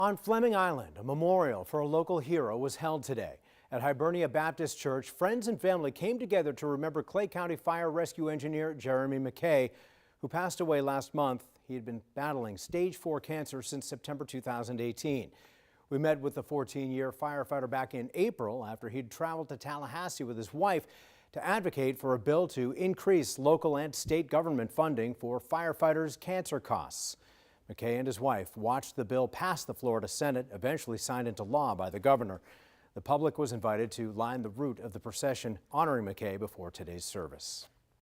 On Fleming Island, a memorial for a local hero was held today. At Hibernia Baptist Church, friends and family came together to remember Clay County Fire Rescue Engineer Jeremy McKay, who passed away last month. He had been battling stage 4 cancer since September 2018. We met with the 14-year firefighter back in April after he'd traveled to Tallahassee with his wife to advocate for a bill to increase local and state government funding for firefighters' cancer costs. McKay and his wife watched the bill pass the Florida Senate, eventually signed into law by the governor. The public was invited to line the route of the procession honoring McKay before today's service.